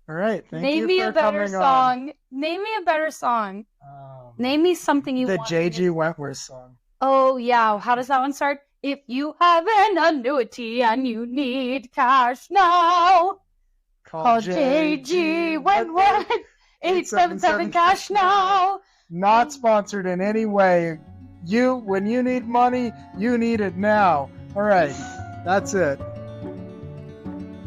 All right. Thank Name you me for a better coming song. Name me a better song. Name me something you The want. J.G. Wentworth song. Oh, yeah. How does that one start? If you have an annuity and you need cash now, call J.G. Wentworth 877 cash now. Not sponsored in any way. When you need money, you need it now. All right. That's it.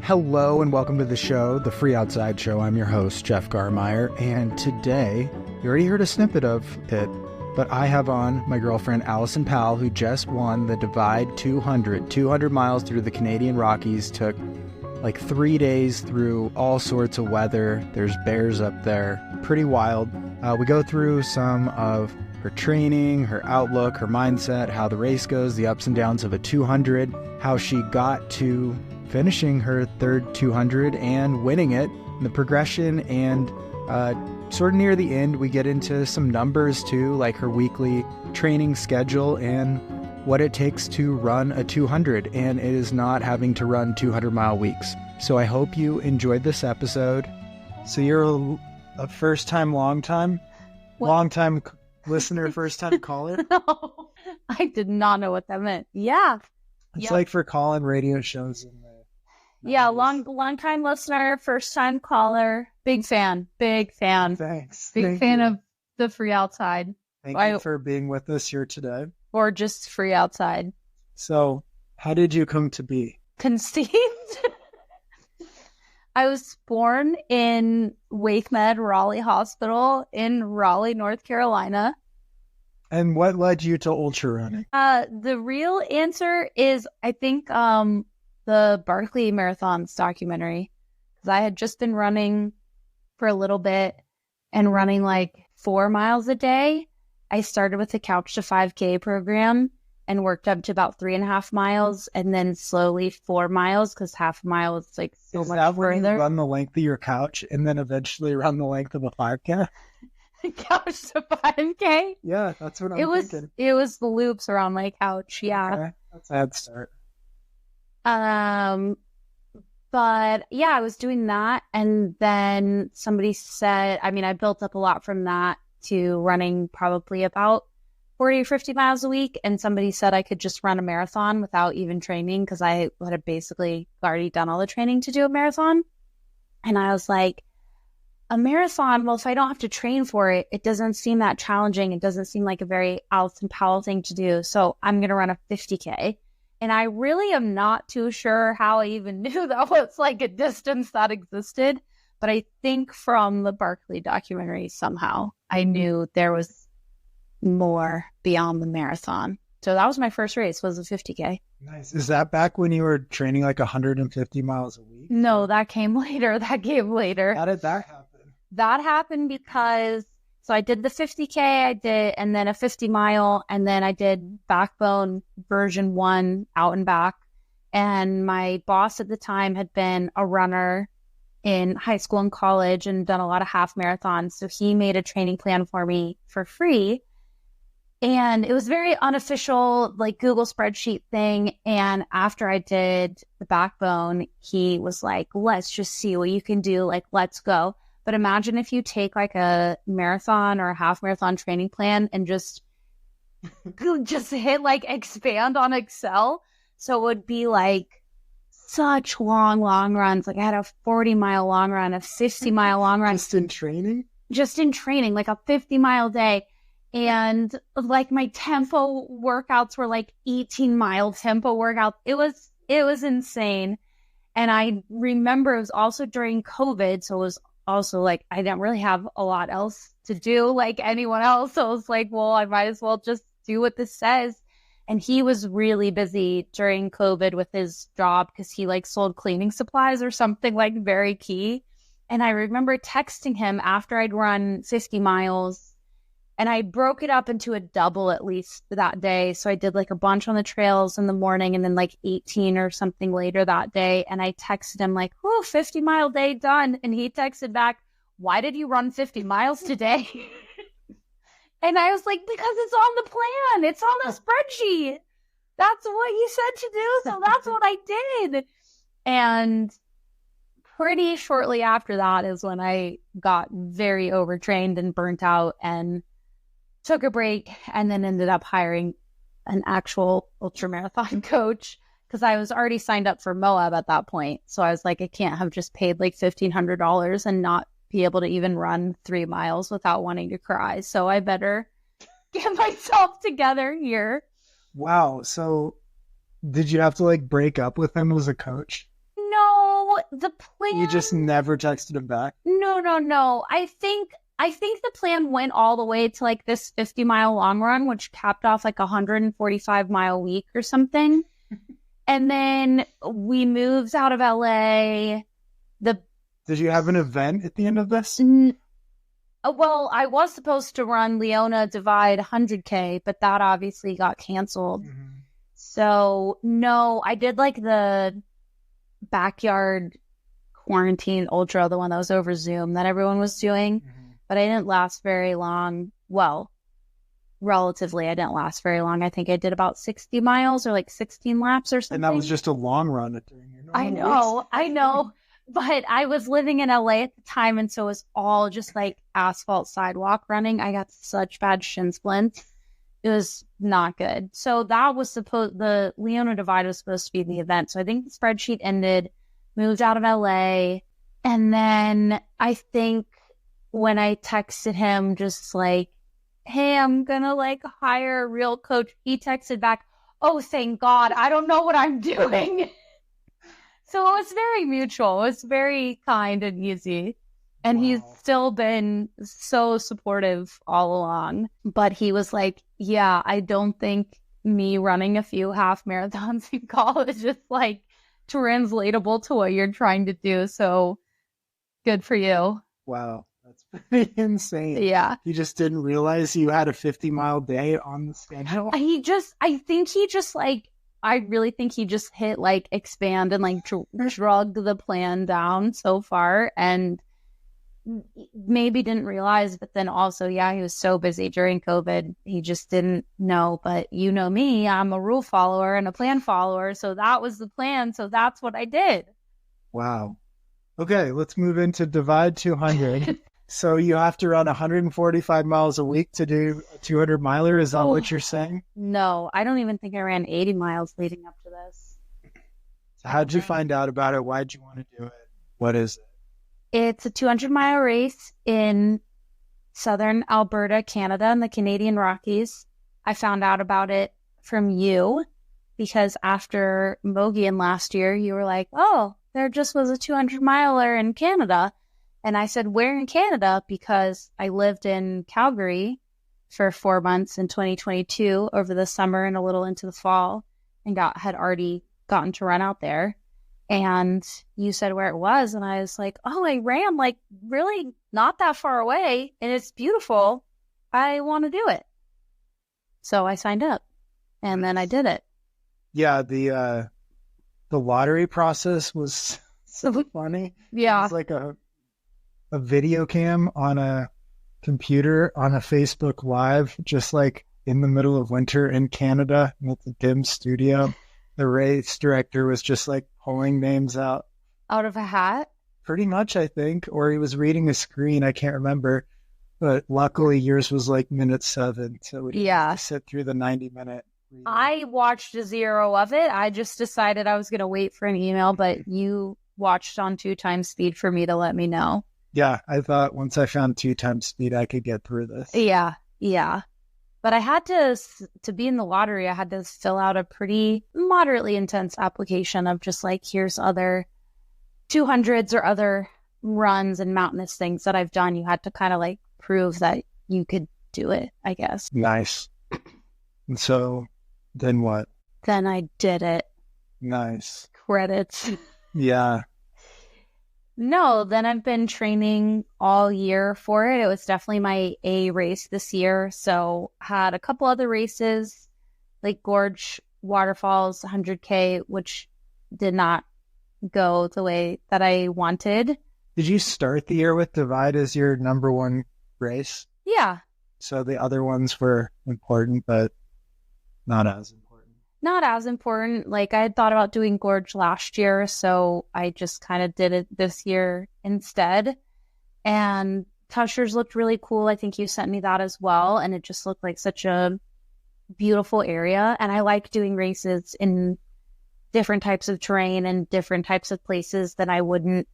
Hello and welcome to the show, The Free Outside Show. I'm your host, Jeff Garmeyer, and today, you already heard a snippet of it, but I have on my girlfriend, Allison Powell, who just won the Divide 200 miles through the Canadian Rockies. Took like 3 days through all sorts of weather. There's bears up there. Pretty wild. We go through some of her training, her outlook, her mindset, how the race goes, the ups and downs of a 200, how she got to finishing her third 200 and winning it, the progression, and sort of near the end, we get into some numbers too, like her weekly training schedule and what it takes to run a 200, and it is not having to run 200-mile weeks. So I hope you enjoyed this episode. So you're a first-time, long-time listener, first-time caller? No, I did not know what that meant. Yeah. It's like for calling radio shows in the 90s. Yeah, long time listener, first time caller, big fan. Thanks. Big Thank fan you. of the Free Outside. Thank you for being with us here today. Or just Free Outside. So, how did you come to be? Conceived. I was born in WakeMed Raleigh Hospital in Raleigh, North Carolina. And what led you to ultra running? The real answer is, I think, the Barkley Marathons documentary. Because I had just been running for a little bit and running like 4 miles a day. I started with the Couch to 5K program and worked up to about 3.5 miles and then slowly 4 miles because half a mile is like so much that where further. You run the length of your couch and then eventually run the length of a 5K? Couch to 5K? Yeah, that's what I'm thinking. It was the loops around my couch, yeah. Okay, that's a head start. But yeah, I was doing that, and then somebody said, I built up a lot from that to running probably about 40 or 50 miles a week, and somebody said I could just run a marathon without even training because I had basically already done all the training to do a marathon. And I was like, a marathon, well, if I don't have to train for it, it doesn't seem that challenging. It doesn't seem like a very Allison Powell thing to do. So I'm going to run a 50K. And I really am not too sure how I even knew that was like a distance that existed. But I think from the Barkley documentary, somehow I knew there was more beyond the marathon. So that was my first race, was a 50K. Nice. Is that back when you were training like 150 miles a week? No, that came later. How did that happen? That happened because, so I did the 50K, and then a 50 mile, and then I did Backbone version 1 out and back. And my boss at the time had been a runner in high school and college and done a lot of half marathons. So he made a training plan for me for free. And it was very unofficial, like Google spreadsheet thing. And after I did the Backbone, he was like, let's just see what you can do. Like, let's go. But imagine if you take like a marathon or a half marathon training plan and just hit like expand on Excel. So it would be like such long runs. Like I had a 40-mile long run, a 50-mile long run. Just in training? Just in training, like a 50-mile day. And like my tempo workouts were like 18-mile tempo workouts. It was insane. And I remember it was also during COVID. So it was also like I didn't really have a lot else to do like anyone else. So I was like, well, I might as well just do what this says. And he was really busy during COVID with his job because he like sold cleaning supplies or something like very key. And I remember texting him after I'd run 50 miles. And I broke it up into a double at least that day. So I did like a bunch on the trails in the morning and then like 18 or something later that day. And I texted him like, oh, 50-mile day done. And he texted back, why did you run 50 miles today? And I was like, because it's on the plan. It's on the spreadsheet. That's what you said to do. So that's what I did. And pretty shortly after that is when I got very overtrained and burnt out and took a break, and then ended up hiring an actual ultramarathon coach because I was already signed up for Moab at that point. So I was like, I can't have just paid like $1,500 and not be able to even run 3 miles without wanting to cry. So I better get myself together here. Wow. So did you have to like break up with him as a coach? No, the plan. You just never texted him back? No. I think the plan went all the way to like this 50-mile long run, which capped off like a 145-mile week or something. And then we moved out of LA. Did you have an event at the end of this? Well, I was supposed to run Leona Divide 100K, but that obviously got canceled. Mm-hmm. So no, I did like the backyard quarantine ultra, the one that was over Zoom that everyone was doing. Mm-hmm. But I didn't last very long. Well, relatively, I didn't last very long. I think I did about 60 miles or like 16 laps or something. And that was just a long run during your normal I know. But I was living in LA at the time, and so it was all just like asphalt sidewalk running. I got such bad shin splints. It was not good. So that was the Leona Divide was supposed to be the event. So I think the spreadsheet ended, moved out of LA. And then I think when I texted him just like, hey, I'm going to like hire a real coach, he texted back, oh, thank God, I don't know what I'm doing. So it was very mutual. It was very kind and easy. And wow. He's still been so supportive all along. But he was like, yeah, I don't think me running a few half marathons in college is like translatable to what you're trying to do. So good for you. Wow. That's pretty insane. Yeah. You just didn't realize you had a 50-mile day on the schedule? I really think he just hit like expand and like drug the plan down so far and maybe didn't realize, but then also, yeah, he was so busy during COVID. He just didn't know, but you know me, I'm a rule follower and a plan follower. So that was the plan. So that's what I did. Wow. Okay. Let's move into Divide 200. So you have to run 145 miles a week to do a 200 miler. Is that what you're saying? No, I don't even think I ran 80 miles leading up to this. So how'd you find out about it? Why'd you want to do it? What is it? It's a 200-mile race in southern Alberta, Canada, in the Canadian Rockies. I found out about it from you because after Mogian last year, you were like, oh, there just was a 200-miler in Canada. And I said, where in Canada? Because I lived in Calgary for 4 months in 2022 over the summer and a little into the fall and had already gotten to run out there. And you said where it was. And I was like, oh, I ran like really not that far away. And it's beautiful. I want to do it. So I signed up and then I did it. Yeah. The lottery process was so funny. Yeah. It's like a video cam on a computer on a Facebook Live, just like in the middle of winter in Canada with the dim studio. The race director was just like pulling names out of a hat. Pretty much, I think, or he was reading a screen. I can't remember, but luckily yours was like minute 7, so we didn't have to sit through the 90-minute. I watched a 0 of it. I just decided I was going to wait for an email, but you watched on 2 times speed for me to let me know. Yeah, I thought once I found 2 times speed, I could get through this. Yeah. But I had to be in the lottery, I had to fill out a pretty moderately intense application of just like, here's other 200s or other runs and mountainous things that I've done. You had to kind of like prove that you could do it, I guess. Nice. And so then what? Then I did it. Nice. Credits. Yeah. No, then I've been training all year for it. It was definitely my A race this year. So had a couple other races, like Gorge, Waterfalls, 100K, which did not go the way that I wanted. Did you start the year with Divide as your number 1 race? Yeah. So the other ones were important, but not as important. not as important. Like I had thought about doing Gorge last year, so I just kind of did it this year instead. And Tushers looked really cool. I think you sent me that as well. And it just looked like such a beautiful area. And I like doing races in different types of terrain and different types of places that I wouldn't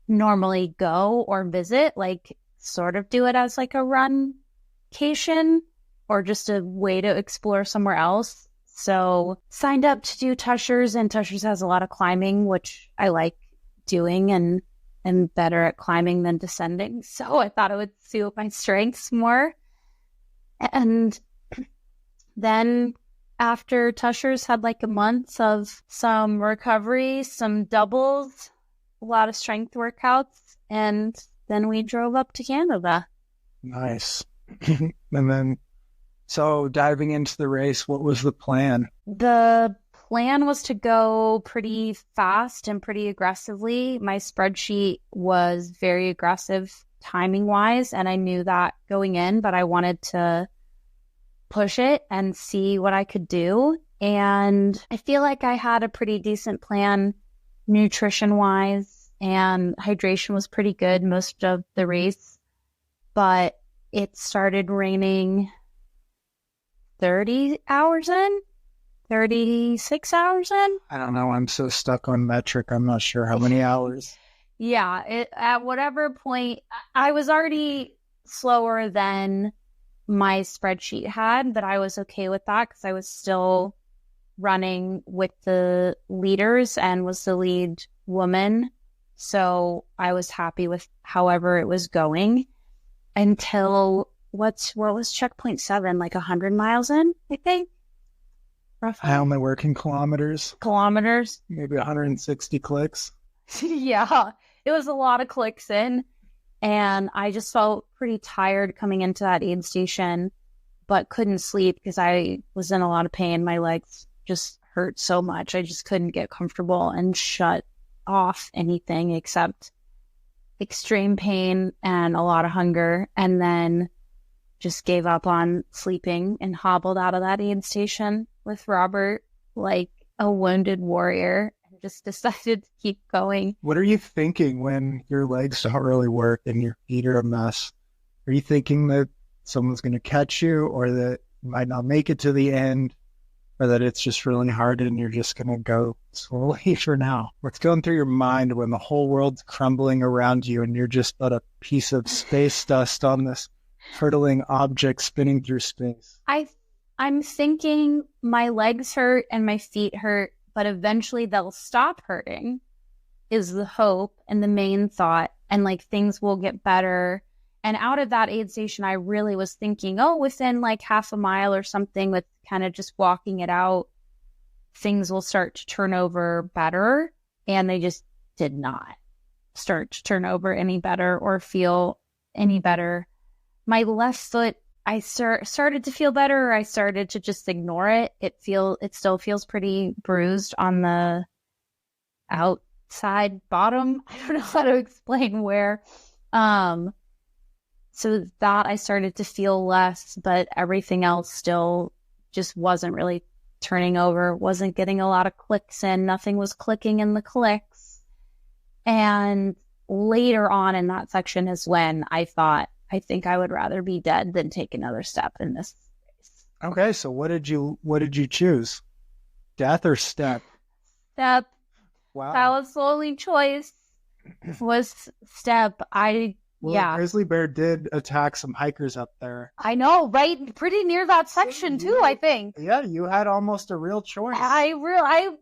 normally go or visit, like sort of do it as like a runcation or just a way to explore somewhere else. So signed up to do Tushers, and Tushers has a lot of climbing, which I like doing and better at climbing than descending. So I thought it would suit my strengths more. And then after Tushers had like a month of some recovery, some doubles, a lot of strength workouts, and then we drove up to Canada. Nice. And then, so diving into the race, what was the plan? The plan was to go pretty fast and pretty aggressively. My spreadsheet was very aggressive timing-wise, and I knew that going in, but I wanted to push it and see what I could do. And I feel like I had a pretty decent plan nutrition-wise, and hydration was pretty good most of the race, but it started raining 36 hours in. I don't know. I'm so stuck on metric. I'm not sure how many hours. Yeah, at whatever point, I was already slower than my spreadsheet had, but I was okay with that because I was still running with the leaders and was the lead woman. So I was happy with however it was going until what was checkpoint 7, like 100 miles in, I think. Roughly. I only work in kilometers. Maybe 160 clicks. Yeah, it was a lot of clicks in. And I just felt pretty tired coming into that aid station, but couldn't sleep because I was in a lot of pain. My legs just hurt so much. I just couldn't get comfortable and shut off anything except extreme pain and a lot of hunger. And then just gave up on sleeping and hobbled out of that aid station with Robert like a wounded warrior. Just decided to keep going. What are you thinking when your legs don't really work and your feet are a mess? Are you thinking that someone's going to catch you, or that you might not make it to the end, or that it's just really hard and you're just going to go slowly for now? What's going through your mind when the whole world's crumbling around you and you're just but a piece of space dust on this hurtling object spinning through space? I'm thinking my legs hurt and my feet hurt, but eventually they'll stop hurting is the hope and the main thought, and like things will get better. And out of that aid station, I really was thinking, within like half a mile or something with kind of just walking it out, things will start to turn over better. And they just did not start to turn over any better or feel any better. My left foot, I started to feel better. I started to just ignore it. It still feels pretty bruised on the outside bottom. I don't know how to explain where. So that I started to feel less, but everything else still just wasn't really turning over. Wasn't getting a lot of clicks in. Nothing was clicking in the clicks. And later on in that section is when I thought, I think I would rather be dead than take another step in this race. Okay, so what did you choose? Death or step? Step. Wow. That was the only choice. Was step. Yeah. A grizzly bear did attack some hikers up there. I know, right? Pretty near that section too, I think. Yeah, you had almost a real choice. I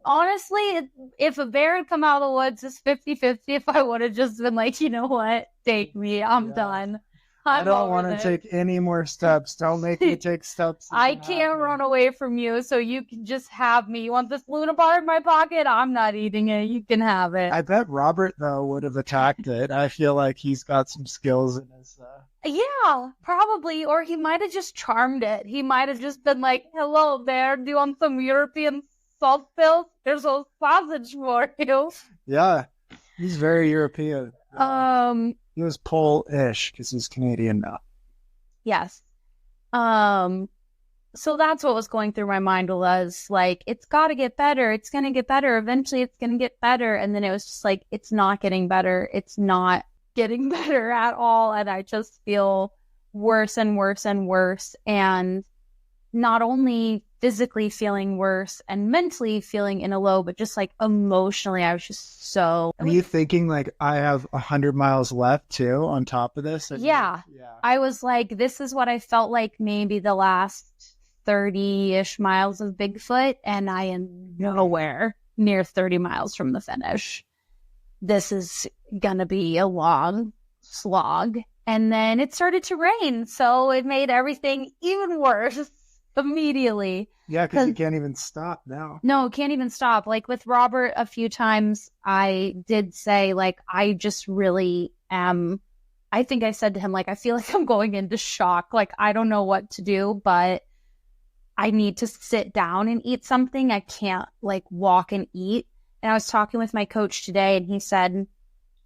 honestly, if a bear had come out of the woods, it's 50-50 if I would have just been like, you know what? Take me. I'm done. I don't want to take any more steps. Don't make me take steps. I can't run away from you, so you can just have me. You want this Luna bar in my pocket? I'm not eating it. You can have it. I bet Robert, though, would have attacked it. I feel like he's got some skills in his... Yeah, probably. Or he might have just charmed it. He might have just been like, hello there, do you want some European salt pills? There's a sausage for you. Yeah, he's very European. He was Polish because he's Canadian now. Yes. So that's what was going through my mind, was like, it's got to get better. It's going to get better. Eventually it's going to get better. And then it was just like, it's not getting better. It's not getting better at all. And I just feel worse and worse and worse. And not only physically feeling worse and mentally feeling in a low, but just like emotionally, I was just so. Are you thinking like, I have 100 miles left too on top of this? Yeah. I was like, this is what I felt like maybe the last 30-ish miles of Bigfoot, and I am nowhere near 30 miles from the finish. This is gonna be a long slog. And then it started to rain, so it made everything even worse immediately. Yeah, because you can't even stop now. No, can't even stop. Like with Robert, a few times I did say, like, I just really am. I think I said to him, like, I feel like I'm going into shock. Like, I don't know what to do, but I need to sit down and eat something. I can't like walk and eat. And I was talking with my coach today, and he said,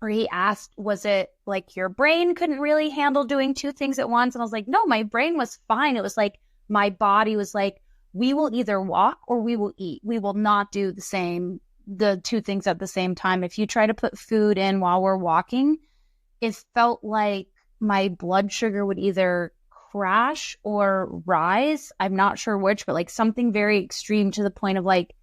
or he asked, was it like your brain couldn't really handle doing two things at once? And I was like, no, my brain was fine. It was like my body was like, we will either walk or we will eat. We will not do the two things at the same time. If you try to put food in while we're walking, it felt like my blood sugar would either crash or rise. I'm not sure which, but like something very extreme, to the point of like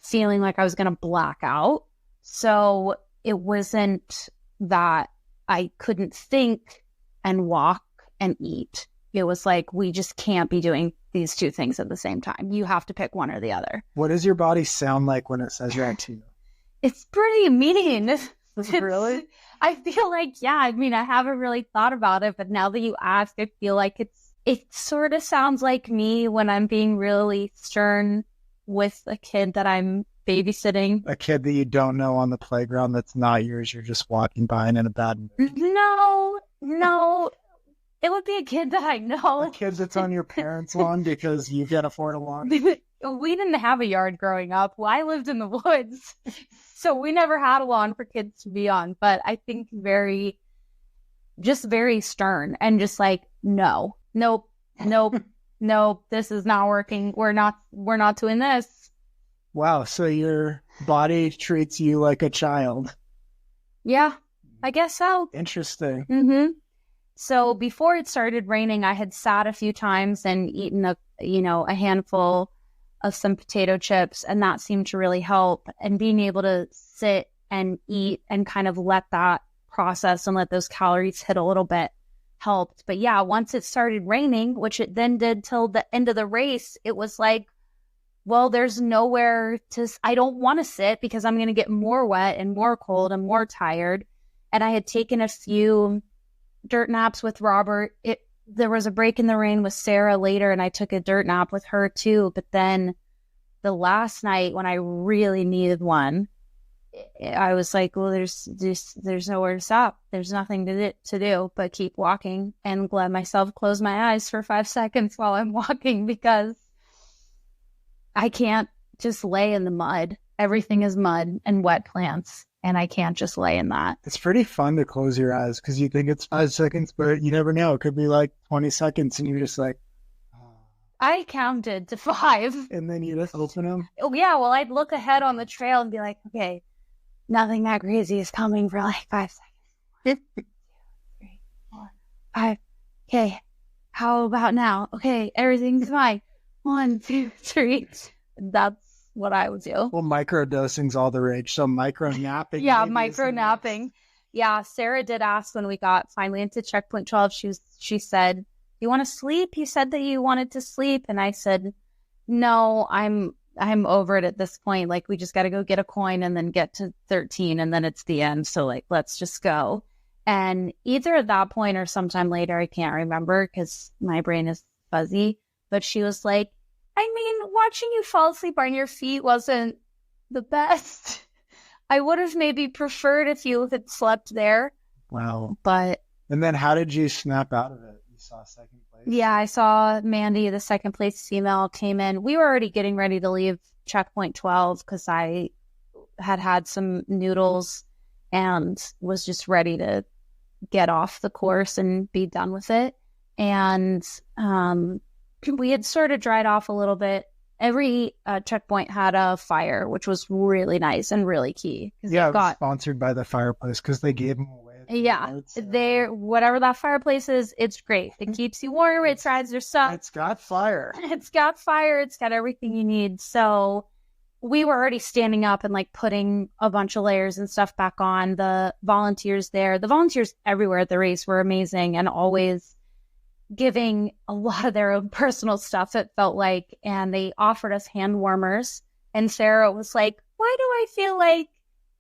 feeling like I was going to black out. So it wasn't that I couldn't think and walk and eat. It was like, we just can't be doing these two things at the same time. You have to pick one or the other. What does your body sound like when it says that to you? It's pretty mean. Really? I feel like, yeah, I mean, I haven't really thought about it, but now that you ask, I feel like it sort of sounds like me when I'm being really stern with a kid that I'm babysitting. A kid that you don't know on the playground that's not yours. You're just walking by and in a bad mood. No. It would be a kid that I know. A kid that's on your parents' lawn because you can't afford a lawn. We didn't have a yard growing up. Well, I lived in the woods. So we never had a lawn for kids to be on. But I think very stern and just like, nope, this is not working. We're not doing this. Wow. So your body treats you like a child. Yeah, I guess so. Interesting. Mm-hmm. So before it started raining, I had sat a few times and eaten a handful of some potato chips, and that seemed to really help. And being able to sit and eat and kind of let that process and let those calories hit a little bit helped. But yeah, once it started raining, which it then did till the end of the race, it was like, well, there's nowhere I don't want to sit because I'm going to get more wet and more cold and more tired. And I had taken a few dirt naps with Robert. There was a break in the rain with Sarah later, and I took a dirt nap with her too. But then the last night when I really needed one, I was like, well, there's nowhere to stop. There's nothing to do but keep walking, and let myself close my eyes for 5 seconds while I'm walking, because I can't just lay in the mud. Everything is mud and wet plants, and I can't just lay in that. It's pretty fun to close your eyes because you think it's 5 seconds, but you never know. It could be like 20 seconds and you're just like, I counted to 5. And then you just open them? Oh, yeah. Well, I'd look ahead on the trail and be like, okay, nothing that crazy is coming for like 5 seconds. 1, 2, 3, 4, 5. Okay. How about now? Okay. Everything's fine. 1, 2, 3. That's what I would do. Well, microdosing's all the rage. So micro napping. Yeah, micro napping. Yeah, Sarah did ask when we got finally into checkpoint 12. She said, "You want to sleep? You said that you wanted to sleep." And I said, "No, I'm over it at this point. Like, we just got to go get a coin and then get to 13 and then it's the end. So like, let's just go." And either at that point or sometime later, I can't remember because my brain is fuzzy. But she was like, I mean, watching you fall asleep on your feet wasn't the best. I would have maybe preferred if you had slept there. Wow. But. And then how did you snap out of it? You saw second place? Yeah, I saw Mandy, the second place female, came in. We were already getting ready to leave checkpoint 12 because I had some noodles and was just ready to get off the course and be done with it. And we had sort of dried off a little bit. Every checkpoint had a fire, which was really nice and really key. Yeah, it was sponsored by the fireplace because they gave them away. Yeah, whatever that fireplace is, it's great. It keeps you warm. It dries your stuff. It's got fire. It's got fire. It's got everything you need. So we were already standing up and like putting a bunch of layers and stuff back on. The volunteers everywhere at the race were amazing and always giving a lot of their own personal stuff, it felt like. And they offered us hand warmers. And Sarah was like, why do I feel like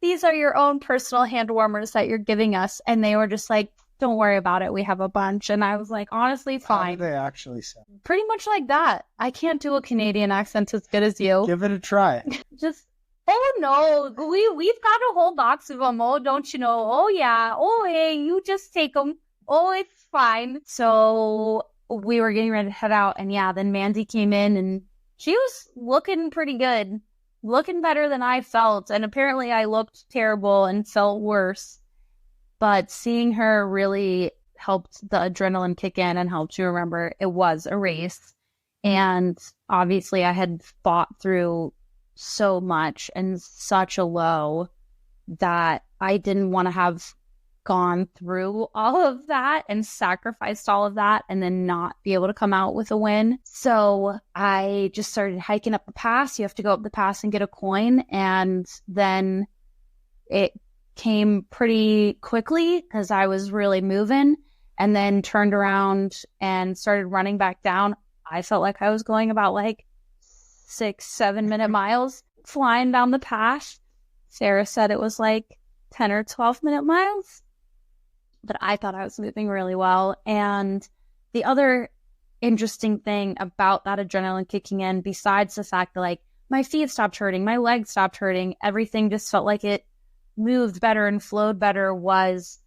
these are your own personal hand warmers that you're giving us? And they were just like, don't worry about it. We have a bunch. And I was like, honestly, fine. How did they actually sound? Pretty much like that. I can't do a Canadian accent as good as you. Give it a try. Just, oh no, we've got a whole box of them. Oh, don't you know? Oh yeah. Oh hey, you just take them. Oh, it's fine. So we were getting ready to head out. And yeah, then Mandy came in and she was looking pretty good. Looking better than I felt, and apparently I looked terrible and felt worse. But seeing her really helped the adrenaline kick in and helped you remember it was a race. And obviously I had fought through so much and such a low that I didn't want to have gone through all of that and sacrificed all of that and then not be able to come out with a win. So I just started hiking up the pass. You have to go up the pass and get a coin. And then it came pretty quickly because I was really moving, and then turned around and started running back down. I felt like I was going about like 6-7 minute miles flying down the pass. Sarah said it was like 10 or 12 minute miles. But I thought I was moving really well. And the other interesting thing about that adrenaline kicking in, besides the fact that like my feet stopped hurting, my legs stopped hurting, everything just felt like it moved better and flowed better, was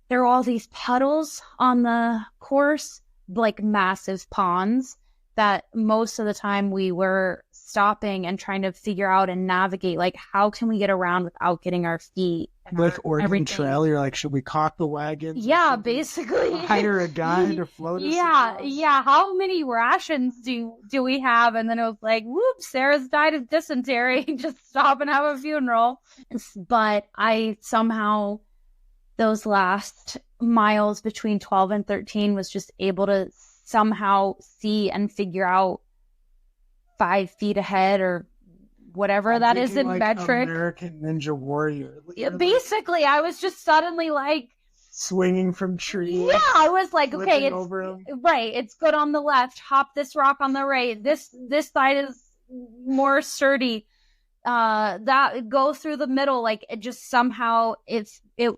there were all these puddles on the course, like massive ponds, that most of the time we were stopping and trying to figure out and navigate, like, how can we get around without getting our feet like Oregon Trail? You're like, should we cock the wagon? Yeah, basically. Hire a guy to float us across? Yeah. How many rations do we have? And then it was like, whoops, Sarah's died of dysentery. Just stop and have a funeral. But I somehow, those last miles between 12 and 13, was just able to somehow see and figure out 5 feet ahead or whatever that is in like metric. American Ninja Warrior. Yeah, basically, I was just suddenly like swinging from trees. Yeah, I was like, okay, it's over right. It's good on the left. Hop this rock on the right. This side is more sturdy. That go through the middle. Like, it just somehow it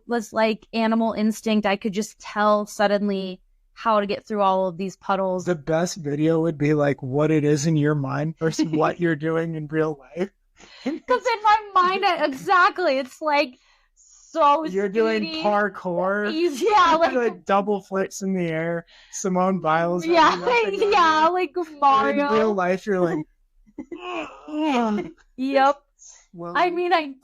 was like animal instinct. I could just tell suddenly how to get through all of these puddles. The best video would be like what it is in your mind versus what you're doing in real life. Because in my mind, exactly, it's like so you're doing parkour. Yeah, like doing double flips in the air. Simone Biles. Yeah, like Mario. In real life, you're like, yep. Well, I mean, I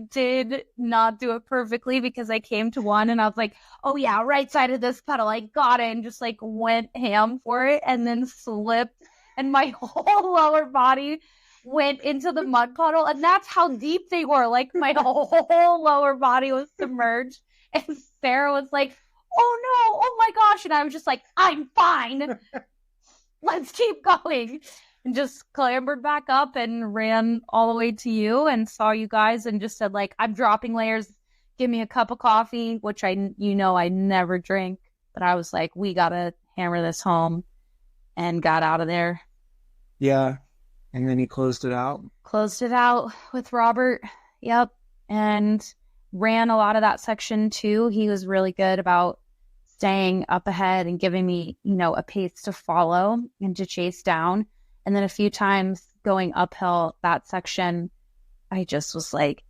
did not do it perfectly because I came to one and I was like, oh yeah, right side of this puddle, I got it, and just like went ham for it and then slipped and my whole lower body went into the mud puddle, and that's how deep they were. Like, my whole lower body was submerged, and Sarah was like, oh no, oh my gosh, and I was just like, I'm fine. Let's keep going. And just clambered back up and ran all the way to you and saw you guys and just said, like, I'm dropping layers. Give me a cup of coffee, which I never drink. But I was like, we got to hammer this home, and got out of there. Yeah. And then he closed it out? Closed it out with Robert. Yep. And ran a lot of that section too. He was really good about staying up ahead and giving me, a pace to follow and to chase down. And then a few times going uphill that section, I just was like,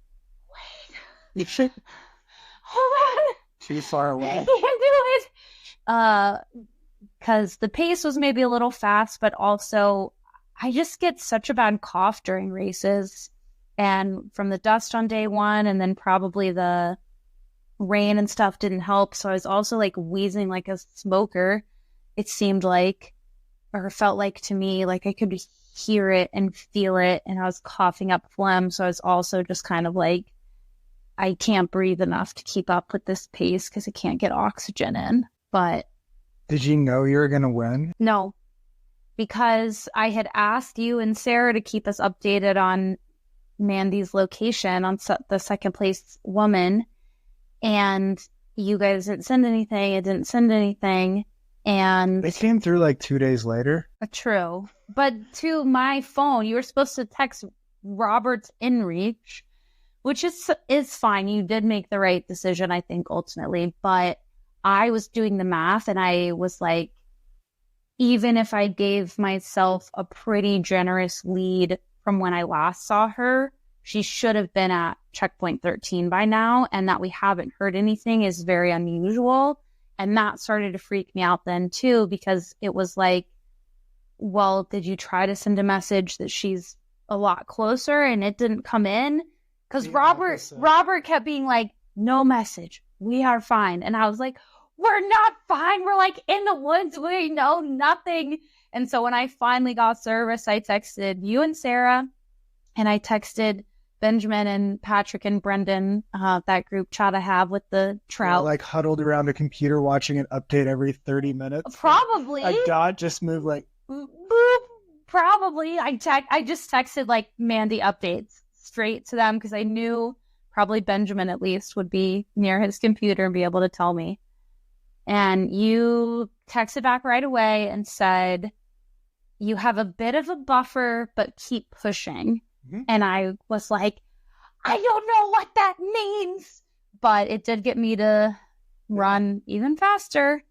wait, hold on. Too far away. I can't do it. Because the pace was maybe a little fast, but also I just get such a bad cough during races. And from the dust on day one, and then probably the rain and stuff didn't help. So I was also like wheezing like a smoker, it seemed like. or felt like to me, like I could hear it and feel it, and I was coughing up phlegm. So I was also just kind of like, I can't breathe enough to keep up with this pace because I can't get oxygen in. But did you know you were going to win? no, because I had asked you and Sarah to keep us updated on Mandy's location, on the second place woman, and you guys didn't send anything. It didn't send anything. And they came through like 2 days later. True. But to my phone, you were supposed to text Robert's InReach, which is fine. You did make the right decision, I think, ultimately. But I was doing the math, and I was like, even if I gave myself a pretty generous lead from when I last saw her, she should have been at checkpoint 13 by now. And that we haven't heard anything is very unusual. And that started to freak me out then, too, because it was like, well, did you try to send a message that she's a lot closer and it didn't come in? Because Robert kept being like, no message. We are fine. And I was like, we're not fine. We're like in the woods. We know nothing. And so when I finally got service, I texted you and Sarah, and I texted Benjamin and Patrick and Brendan, that group chat I have with the trout. Like huddled around a computer watching an update every 30 minutes. Probably. A dot just moved like... Boop. Probably. I just texted like Mandy updates straight to them because I knew probably Benjamin at least would be near his computer and be able to tell me. And you texted back right away and said, you have a bit of a buffer, but keep pushing. Mm-hmm. And I was like, I don't know what that means. But it did get me to run even faster.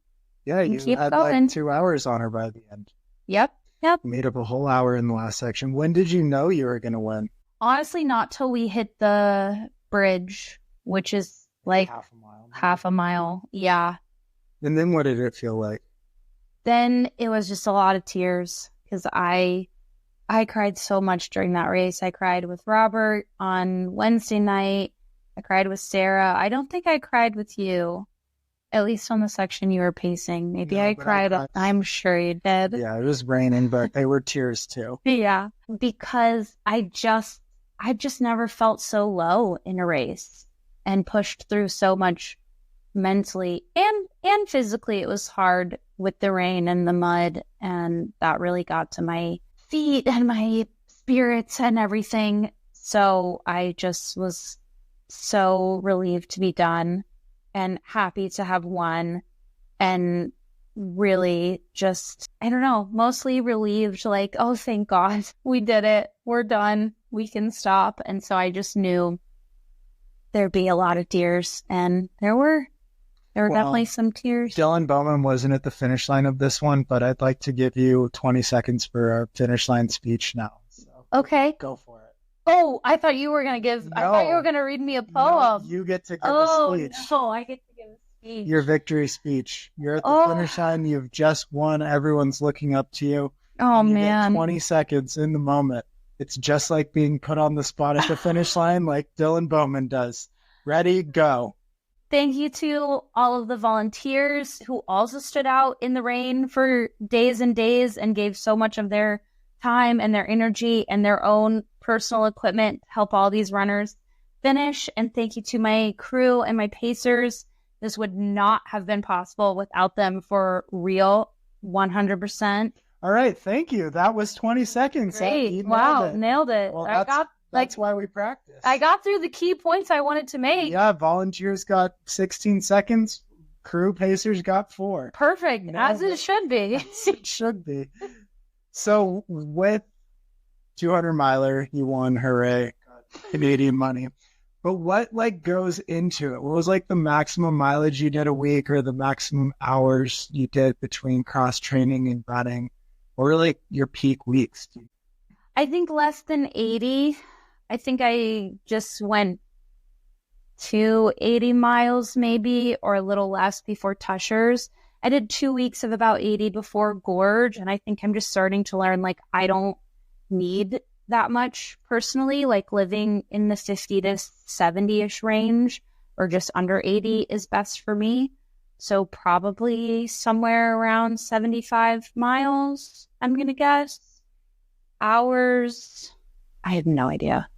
Yeah, you keep had going. Like 2 hours on her by the end. Yep. Made up a whole hour in the last section. When did you know you were going to win? Honestly, not till we hit the bridge, which is like half a mile. Yeah. And then what did it feel like? Then it was just a lot of tears because I cried so much during that race. I cried with Robert on Wednesday night. I cried with Sarah. I don't think I cried with you, at least on the section you were pacing. Maybe I cried. I'm sure you did. Yeah, it was raining, but they were tears too. Yeah, because I just never felt so low in a race and pushed through so much mentally and physically. It was hard with the rain and the mud, and that really got to my feet and my spirits and everything. So I just was so relieved to be done and happy to have won, and really just, I don't know, mostly relieved, like, oh, thank God we did it. We're done. We can stop. And so I just knew there'd be a lot of tears, and there were definitely some tears. Dylan Bowman wasn't at the finish line of this one, but I'd like to give you 20 seconds for our finish line speech now. So okay. Go for it. Oh, I thought you were going to give, I thought you were going to read me a poem. No, you get to give a speech. Oh, no, I get to give a speech. Your victory speech. You're at the finish line. You've just won. Everyone's looking up to you. Oh, man. Get 20 seconds in the moment. It's just like being put on the spot at the finish line like Dylan Bowman does. Ready, go. Thank you to all of the volunteers who also stood out in the rain for days and days and gave so much of their time and their energy and their own personal equipment to help all these runners finish. And thank you to my crew and my pacers. This would not have been possible without them, for real, 100%. All right, thank you. That was 20 seconds. Great. Wow, nailed it. Well, that's why we practice. I got through the key points I wanted to make. Yeah, volunteers got 16 seconds. Crew pacers got 4. Perfect, as it should be. As it should be. So with 200 miler, you won, hooray, Canadian money. But what goes into it? What was the maximum mileage you did a week, or the maximum hours you did between cross training and running, or really your peak weeks? I think less than 80. I think I just went to 80 miles maybe, or a little less before Tushers. I did 2 weeks of about 80 before Gorge, and I think I'm just starting to learn, I don't need that much personally. Living in the 50 to 70-ish range, or just under 80 is best for me. So probably somewhere around 75 miles, I'm going to guess. Hours, I have no idea.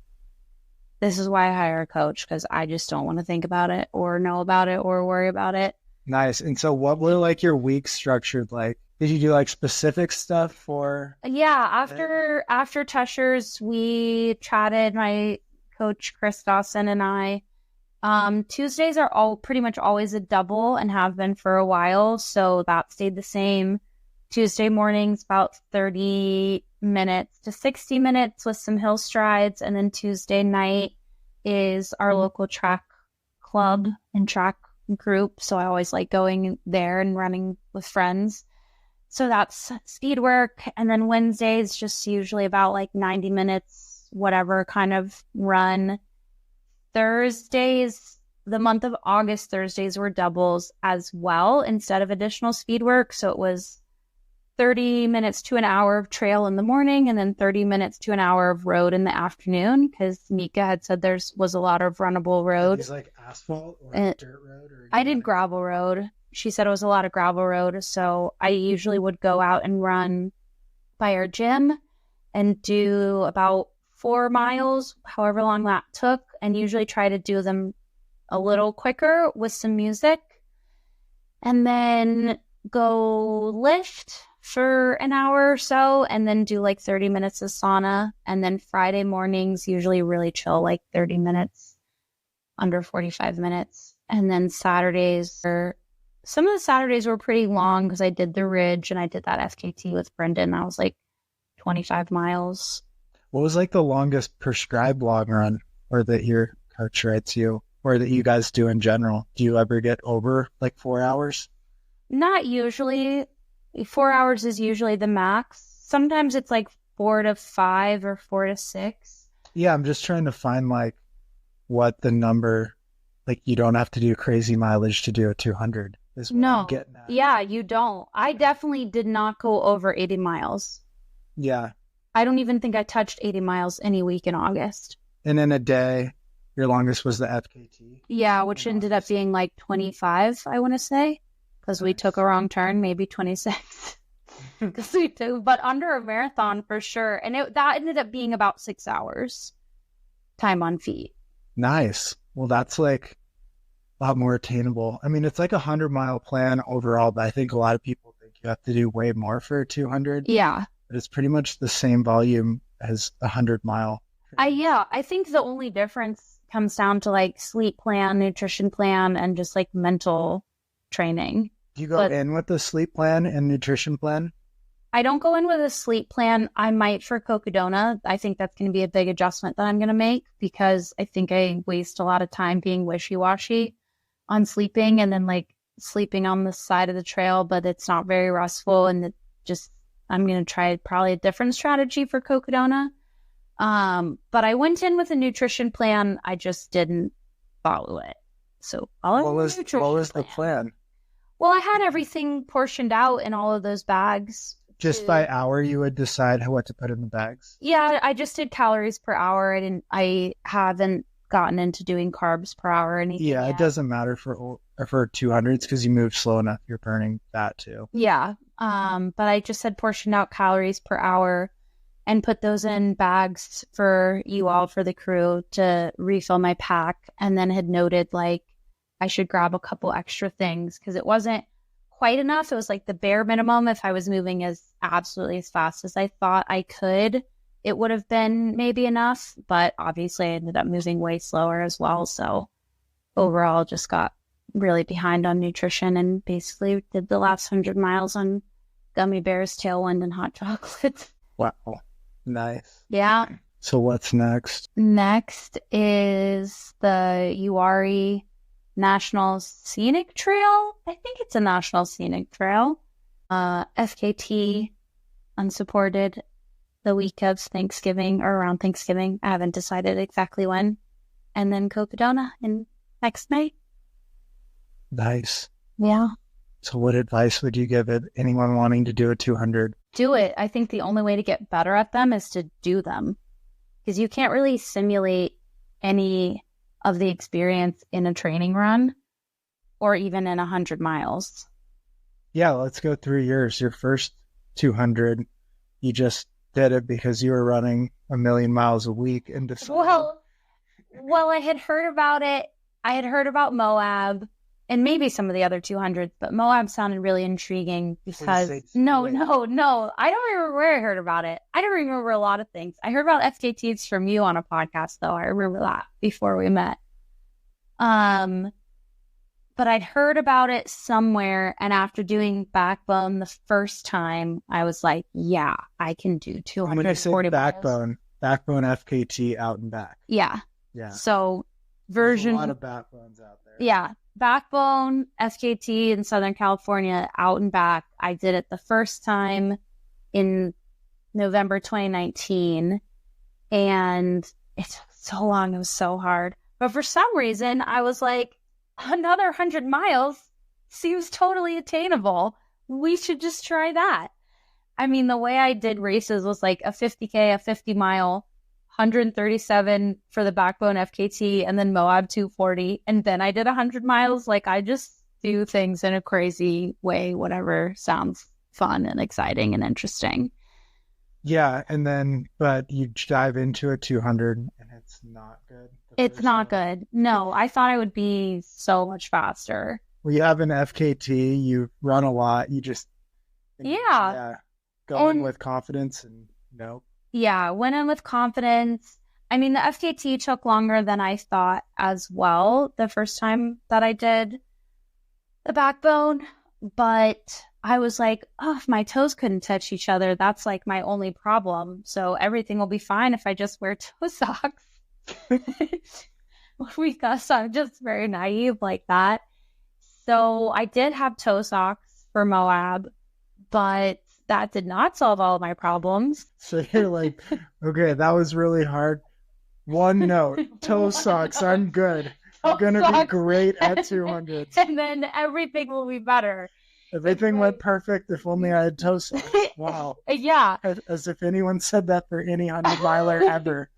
This is why I hire a coach, because I just don't want to think about it or know about it or worry about it. Nice. And so what were like your weeks structured like? Did you do like specific stuff for? Yeah, after Tushers, we chatted, my coach Chris Dawson and I. Tuesdays are all pretty much always a double and have been for a while, so that stayed the same. Tuesday mornings about 30 minutes to 60 minutes with some hill strides, and then Tuesday night is our local track club and track group, so I always like going there and running with friends. So that's speed work. And then Wednesdays just usually about like 90 minutes, whatever kind of run. Thursdays, the month of August, Thursdays were doubles as well instead of additional speed work. So it was 30 minutes to an hour of trail in the morning and then 30 minutes to an hour of road in the afternoon, because Mika had said there was a lot of runnable road. Is like asphalt or dirt road? Or I did gravel road. She said it was a lot of gravel road. So I usually would go out and run by our gym and do about 4 miles, however long that took, and usually try to do them a little quicker with some music. And then go lift for an hour or so, and then do like 30 minutes of sauna. And then Friday mornings, usually really chill, like 30 minutes, under 45 minutes. And then Saturdays, some of the Saturdays were pretty long because I did the Ridge and I did that FKT with Brendan. I was like 25 miles. What was like the longest prescribed long run, or that your coach writes you, or that you guys do in general? Do you ever get over like 4 hours? Not usually. 4 hours is usually the max. Sometimes it's like 4 to 5 or 4 to 6. Yeah, I'm just trying to find like what the number, like you don't have to do crazy mileage to do a 200. Is what I'm getting at. Yeah, you don't. I definitely did not go over 80 miles. Yeah. I don't even think I touched 80 miles any week in August. And in a day, your longest was the FKT? Yeah, which ended up being like 25, I want to say, because we took a wrong turn, maybe 26. Because we took, but under a marathon for sure. And that ended up being about 6 hours time on feet. Nice. Well, that's like a lot more attainable. I mean, it's like 100-mile plan overall, but I think a lot of people think you have to do way more for a 200. Yeah. But it's pretty much the same volume as 100-mile. I think the only difference comes down to like sleep plan, nutrition plan, and just like mental training. Do you go in with the sleep plan and nutrition plan? I don't go in with a sleep plan. I might for Cocodona. I think that's going to be a big adjustment that I'm going to make, because I think I waste a lot of time being wishy-washy on sleeping, and then like sleeping on the side of the trail, but it's not very restful. And I'm going to try probably a different strategy for Cocodona. But I went in with a nutrition plan. I just didn't follow it. So what was the plan? Well, I had everything portioned out in all of those bags. Just by hour, you would decide what to put in the bags? Yeah, I just did calories per hour. I haven't gotten into doing carbs per hour or anything. Yeah, yet. It doesn't matter for 200s because you move slow enough. You're burning that too. Yeah. But I just had portioned out calories per hour and put those in bags for you all, for the crew, to refill my pack. And then had noted like I should grab a couple extra things because it wasn't quite enough. It was like the bare minimum. If I was moving as fast as I thought I could, it would have been maybe enough. But obviously I ended up moving way slower as well. So overall just got really behind on nutrition and basically did the last 100 miles on gummy bears, tailwind, and hot chocolate. Wow. Nice. Yeah. So what's next? Next is the Uwharrie National Scenic Trail. I think it's a National Scenic Trail. FKT, unsupported, the week of Thanksgiving or around Thanksgiving. I haven't decided exactly when. And then Cocodona in next May. Nice. Yeah. So what advice would you give anyone wanting to do a 200? Do it. I think the only way to get better at them is to do them, because you can't really simulate any of the experience in a training run. or even in 100 miles. Yeah, let's go through yours. Your first 200, you just did it because you were running 1,000,000 miles a week and decided. Well, I had heard about it. I had heard about Moab and maybe some of the other 200s, but Moab sounded really intriguing because no. I don't remember where I heard about it. I don't remember a lot of things. I heard about FKTs from you on a podcast, though. I remember that before we met. But I'd heard about it somewhere, and after doing Backbone the first time, I was like, yeah, I can do 240 When you say miles. Backbone FKT out and back. Yeah. Yeah. So There's a lot of Backbones out there. Yeah. Backbone FKT in Southern California, out and back. I did it the first time in November 2019, and it took so long. It was so hard. But for some reason, I was like, another 100 miles seems totally attainable. We should just try that. I mean, the way I did races was like a 50K, a 50 mile, 137 for the Backbone FKT, and then Moab 240. And then I did 100 miles. Like, I just do things in a crazy way, whatever sounds fun and exciting and interesting. Yeah. And then, but you dive into a 200 and it's not good. It's not good. No, I thought I would be so much faster. Well, you have an FKT, you run a lot, you just go in with confidence and no. Yeah, went in with confidence. I mean, the FKT took longer than I thought as well the first time that I did the Backbone, but I was like, oh, if my toes couldn't touch each other, that's like my only problem. So everything will be fine if I just wear toe socks. Because I'm just very naive like that. So I did have toe socks for Moab, but that did not solve all of my problems. So you're like, okay, that was really hard. One note, toe socks, I'm good. I'm going to be great at 200. And then everything will be better. Everything went perfect if only I had toe socks. Wow. Yeah. As if anyone said that for any 100-miler ever.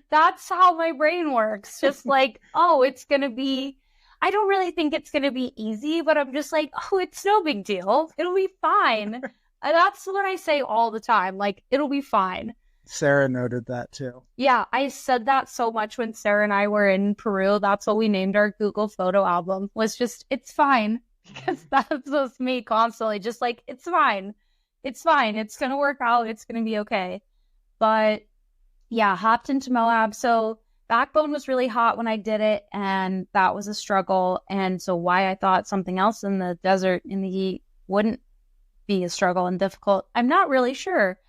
That's how my brain works. Just like, oh, it's going to be, I don't really think it's going to be easy, but I'm just like, oh, it's no big deal. It'll be fine. And that's what I say all the time. Like, it'll be fine. Sarah noted that too. Yeah, I said that so much when Sarah and I were in Peru. That's what we named our Google photo album, was just, it's fine. Because that was me constantly, just like, it's fine. It's fine. It's going to work out. It's going to be okay. But yeah, hopped into Moab. So Backbone was really hot when I did it, and that was a struggle. And so why I thought something else in the desert in the heat wouldn't be a struggle and difficult, I'm not really sure.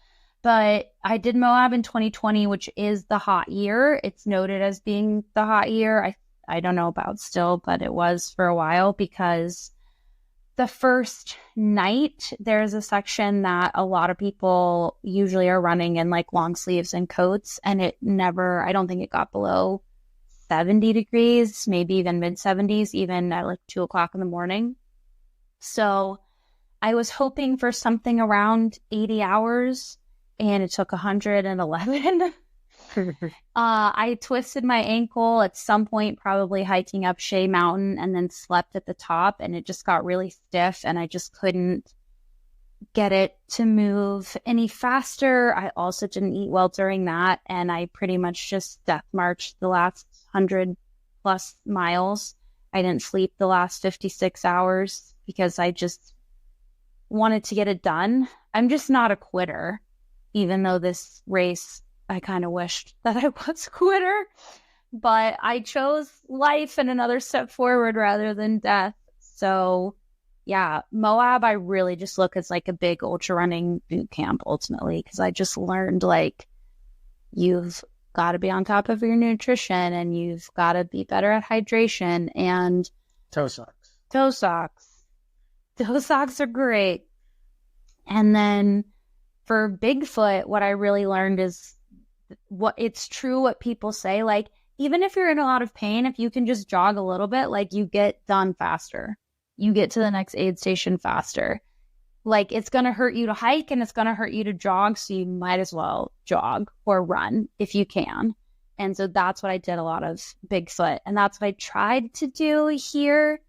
But I did Moab in 2020, which is the hot year. It's noted as being the hot year. I don't know about still, but it was for a while, because the first night, there's a section that a lot of people usually are running in like long sleeves and coats, and I don't think it got below 70 degrees, maybe even mid 70s, even at like 2:00 in the morning. So I was hoping for something around 80 hours, and it took 111. I twisted my ankle at some point, probably hiking up Shea Mountain, and then slept at the top, and it just got really stiff, and I just couldn't get it to move any faster. I also didn't eat well during that, and I pretty much just death marched the last 100+ miles. I didn't sleep the last 56 hours because I just wanted to get it done. I'm just not a quitter, even though this race, I kind of wished that I was a quitter, but I chose life and another step forward rather than death. So yeah, Moab, I really just look as like a big ultra running boot camp ultimately, because I just learned like you've got to be on top of your nutrition, and you've got to be better at hydration, and toe socks. Toe socks are great. And then for Bigfoot, what I really learned is it's true what people say. Like, even if you're in a lot of pain, if you can just jog a little bit, like, you get done faster. You get to the next aid station faster. Like, it's going to hurt you to hike and it's going to hurt you to jog. So you might as well jog or run if you can. And so that's what I did a lot of Bigfoot. And that's what I tried to do here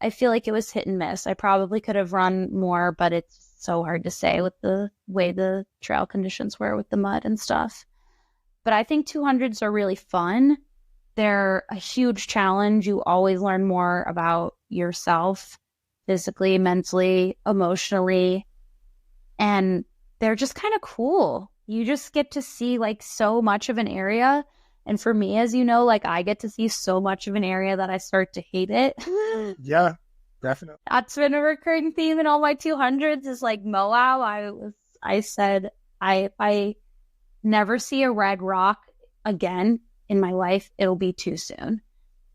I feel like it was hit and miss. I probably could have run more, but it's so hard to say with the way the trail conditions were with the mud and stuff. But I think 200s are really fun. They're a huge challenge. You always learn more about yourself, physically, mentally, emotionally, and they're just kind of cool. You just get to see like so much of an area. And for me, as you know, like I get to see so much of an area that I start to hate it. Yeah, definitely. That's been a recurring theme in all my 200s is like Moab. I said, if I never see a red rock again in my life, it'll be too soon.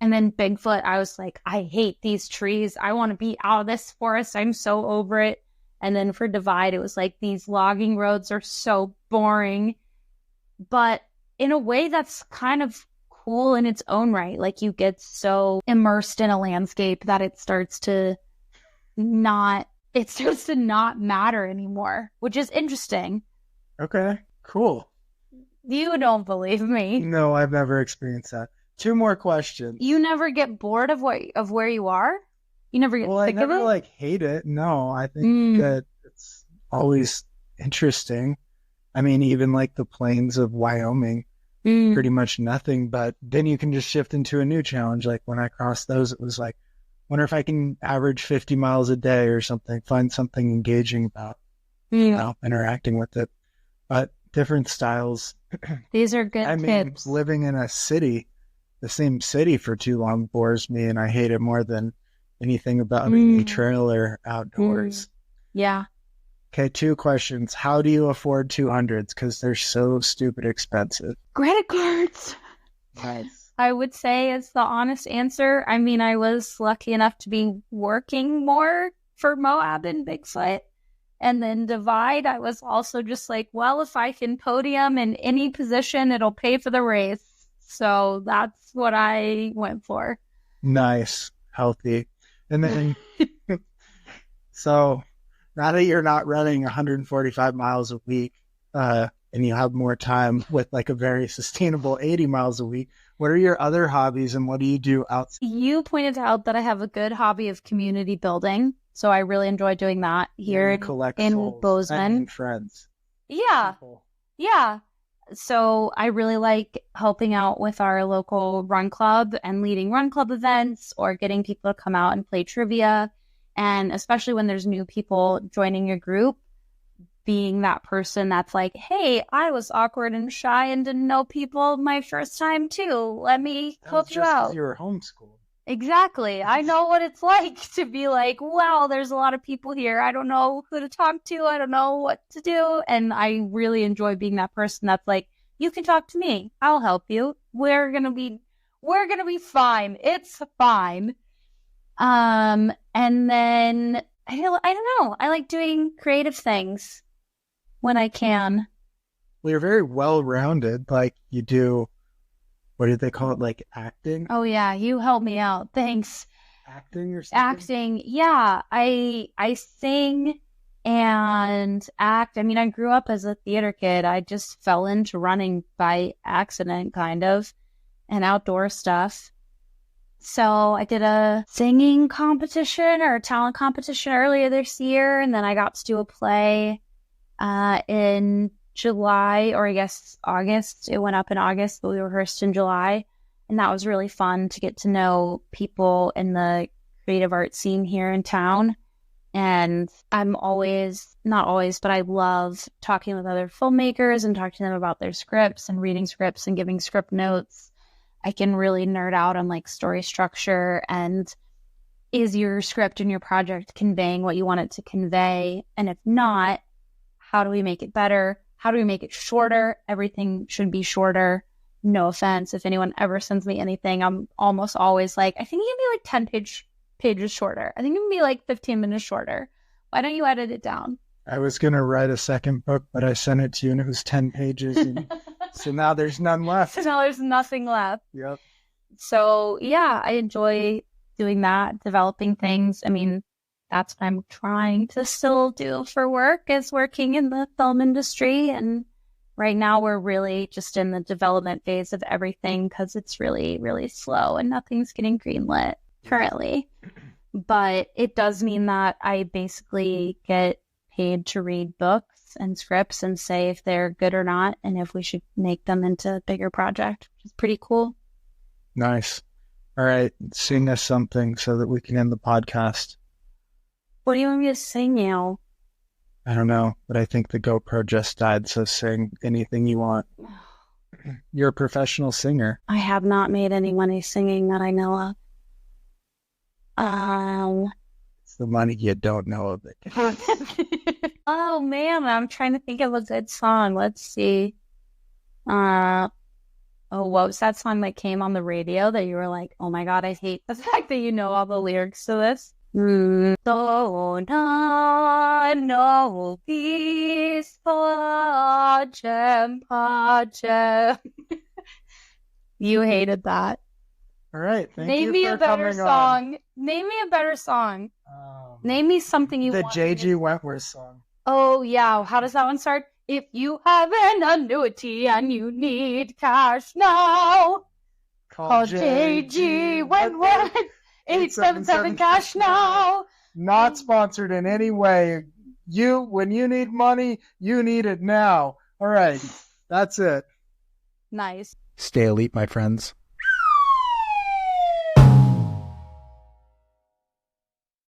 And then Bigfoot, I was like, I hate these trees. I want to be out of this forest. I'm so over it. And then for Divide, it was like, these logging roads are so boring. But in a way that's kind of cool in its own right. Like you get so immersed in a landscape that it starts to not matter anymore, which is interesting. Okay, cool. You don't believe me. No, I've never experienced that. 2 more questions. You never get bored of where you are? You never get sick of it? I never like hate it. No, I think that it's always interesting. I mean, even like the plains of Wyoming, pretty much nothing, but then you can just shift into a new challenge. Like when I crossed those, it was like, wonder if I can average 50 miles a day or something, find something engaging about interacting with it. But different styles. These are good tips. Living in a city, the same city for too long bores me, and I hate it more than anything about any trail or outdoors. Yeah. Okay, 2 questions. How do you afford 200s? Because they're so stupid expensive. Credit cards. Nice. I would say it's the honest answer. I mean, I was lucky enough to be working more for Moab and Bigfoot. And then Divide, I was also just like, well, if I can podium in any position, it'll pay for the race. So that's what I went for. Nice. Healthy. And then, so now that you're not running 145 miles a week, and you have more time with like a very sustainable 80 miles a week, what are your other hobbies and what do you do outside? You pointed out that I have a good hobby of community building. So I really enjoy doing that here in Bozeman. And friends. Yeah. People. Yeah. So I really like helping out with our local run club and leading run club events or getting people to come out and play trivia. And especially when there's new people joining your group, being that person that's like, hey, I was awkward and shy and didn't know people my first time too. Let me help you out. You were homeschooled. Exactly. I know what it's like to be like, wow, there's a lot of people here. I don't know who to talk to. I don't know what to do. And I really enjoy being that person that's like, you can talk to me. I'll help you. We're going to be fine. It's fine. And then I don't know. I like doing creative things when I can. Well, you're very well-rounded. Like you do, what do they call it? Like acting? Oh yeah, you helped me out. Thanks. Acting or something? Acting. Yeah. I sing and act. I mean, I grew up as a theater kid. I just fell into running by accident, kind of, and outdoor stuff. So I did a singing competition or a talent competition earlier this year, and then I got to do a play in July, or I guess August. It went up in August, but we rehearsed in July. And that was really fun to get to know people in the creative arts scene here in town. And I'm not always, but I love talking with other filmmakers and talking to them about their scripts and reading scripts and giving script notes. I can really nerd out on like story structure and is your script and your project conveying what you want it to convey? And if not, how do we make it better? How do we make it shorter? Everything should be shorter. No offense. If anyone ever sends me anything, I'm almost always like, I think it can be like 10 pages shorter. I think it can be like 15 minutes shorter. Why don't you edit it down? I was going to write a second book, but I sent it to you and it was 10 pages. And so now there's none left. So now there's nothing left. Yep. So yeah, I enjoy doing that, developing things. I mean, that's what I'm trying to still do for work, is working in the film industry. And right now we're really just in the development phase of everything because it's really, really slow and nothing's getting greenlit currently. but it does mean that I basically get paid to read books and scripts and say if they're good or not, and if we should make them into a bigger project, which is pretty cool. Nice. All right, sing us something so that we can end the podcast. What do you want me to sing you? I don't know, but I think the GoPro just died, so sing anything you want. You're a professional singer. I have not made any money singing that I know of. It's the money you don't know of it. Oh man, I'm trying to think of a good song. Let's see. What was that song that came on the radio that you were like, oh my God, I hate the fact that you know all the lyrics to this? So no peace pacem. You hated that. All right, thank Name you me for a better coming song. on. Name me a better song. Name me something you The want. J.G. Wentworth song. Oh yeah, how does that one start? If you have an annuity and you need cash now, call J.G. Wentworth 877 cash now. Not sponsored in any way. When you need money, you need it now. All right, that's it. Nice. Stay elite, my friends.